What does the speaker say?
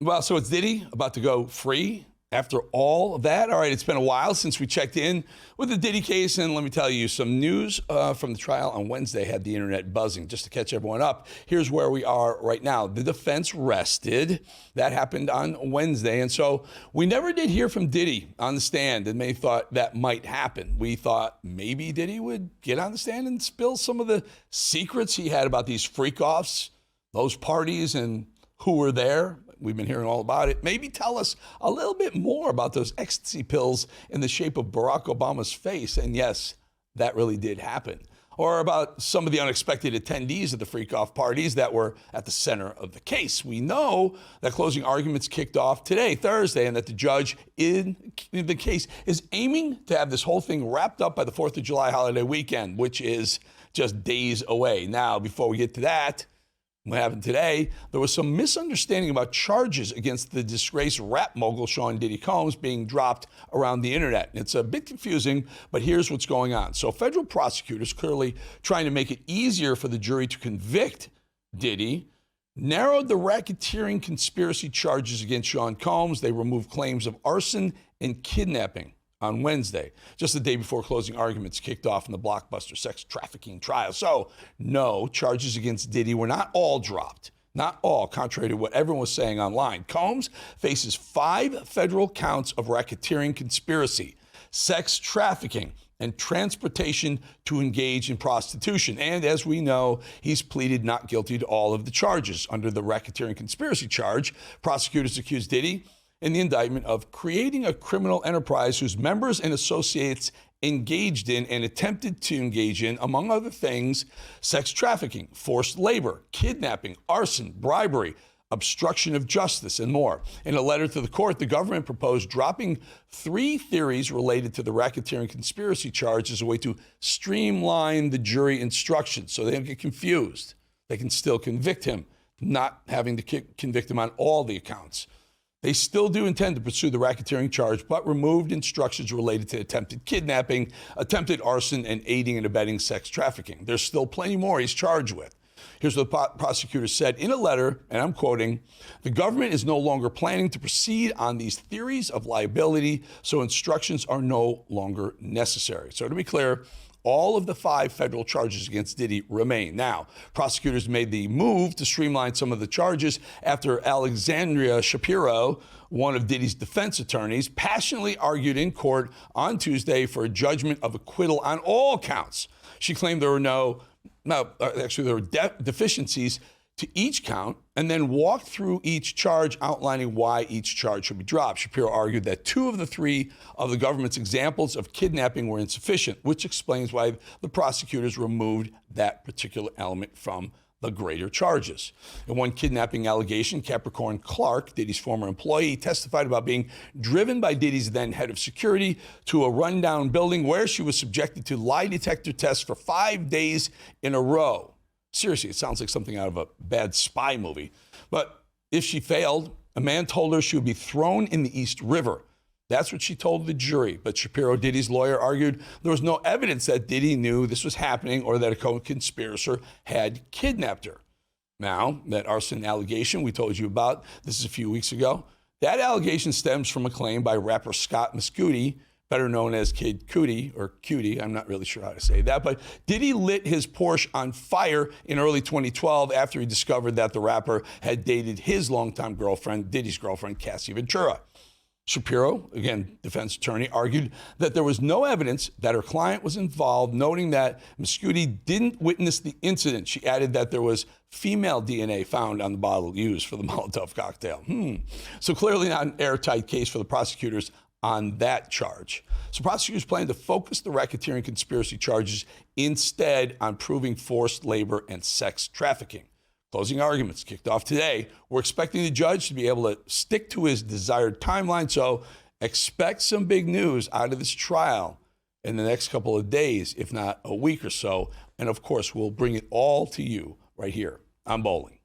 Well, so it's Diddy about to go free after all of that. All right, it's been a while since we checked in with the Diddy case, and let me tell you, some news from the trial on Wednesday had the internet buzzing. Just to catch everyone up, here's where we are right now. The defense rested. That happened on Wednesday, and so we never did hear from Diddy on the stand, and many thought that might happen. We thought maybe Diddy would get on the stand and spill some of the secrets he had about these freak-offs, those parties, and who were there. We've been hearing all about it. Maybe tell us a little bit more about those ecstasy pills in the shape of Barack Obama's face. And yes, that really did happen. Or about some of the unexpected attendees of the freak-off parties that were at the center of the case. We know that closing arguments kicked off today, Thursday, and that the judge in the case is aiming to have this whole thing wrapped up by the 4th of July holiday weekend, which is just days away. Now, before we get to that, what happened today, there was some misunderstanding about charges against the disgraced rap mogul Sean Diddy Combs being dropped around the internet. It's a bit confusing, but here's what's going on. So federal prosecutors, clearly trying to make it easier for the jury to convict Diddy, narrowed the racketeering conspiracy charges against Sean Combs. They removed claims of arson and kidnapping on Wednesday, just the day before closing arguments kicked off in the blockbuster sex trafficking trial. So, no, charges against Diddy were not all dropped. Not all, contrary to what everyone was saying online. Combs faces 5 federal counts of racketeering conspiracy, sex trafficking, and transportation to engage in prostitution. And as we know, he's pleaded not guilty to all of the charges. Under the racketeering conspiracy charge, prosecutors accused Diddy in the indictment of creating a criminal enterprise whose members and associates engaged in and attempted to engage in, among other things, sex trafficking, forced labor, kidnapping, arson, bribery, obstruction of justice, and more. In a letter to the court, the government proposed dropping 3 theories related to the racketeering conspiracy charge as a way to streamline the jury instructions so they don't get confused. They can still convict him, not having to convict him on all the accounts. They still do intend to pursue the racketeering charge, but removed instructions related to attempted kidnapping, attempted arson, and aiding and abetting sex trafficking. There's still plenty more he's charged with. Here's what the prosecutor said in a letter, and I'm quoting, "The government is no longer planning to proceed on these theories of liability, so instructions are no longer necessary." So to be clear, all of the 5 federal charges against Diddy remain. Now, prosecutors made the move to streamline some of the charges after Alexandria Shapiro, one of Diddy's defense attorneys, passionately argued in court on Tuesday for a judgment of acquittal on all counts. She claimed there were deficiencies to each count, and then walked through each charge, outlining why each charge should be dropped. Shapiro argued that 2 of the 3 of the government's examples of kidnapping were insufficient, which explains why the prosecutors removed that particular element from the greater charges. In one kidnapping allegation, Capricorn Clark, Diddy's former employee, testified about being driven by Diddy's then head of security to a rundown building where she was subjected to lie detector tests for 5 days in a row. Seriously, it sounds like something out of a bad spy movie. But if she failed, a man told her she would be thrown in the East River. That's what she told the jury. But Shapiro, Diddy's lawyer, argued there was no evidence that Diddy knew this was happening or that a co-conspirator had kidnapped her. Now, that arson allegation we told you about, this is a few weeks ago, that allegation stems from a claim by rapper Scott Mescudi, better known as Kid Cudi, or Cutie, I'm not really sure how to say that, but Diddy lit his Porsche on fire in early 2012 after he discovered that the rapper had dated his longtime girlfriend, Diddy's girlfriend, Cassie Ventura. Shapiro, again, defense attorney, argued that there was no evidence that her client was involved, noting that Mescudi didn't witness the incident. She added that there was female DNA found on the bottle used for the Molotov cocktail. So clearly not an airtight case for the prosecutors on that charge. So prosecutors plan to focus the racketeering conspiracy charges instead on proving forced labor and sex trafficking. Closing arguments kicked off today. We're expecting the judge to be able to stick to his desired timeline, so expect some big news out of this trial in the next couple of days, if not a week or so. And of course, we'll bring it all to you right here on Bolling.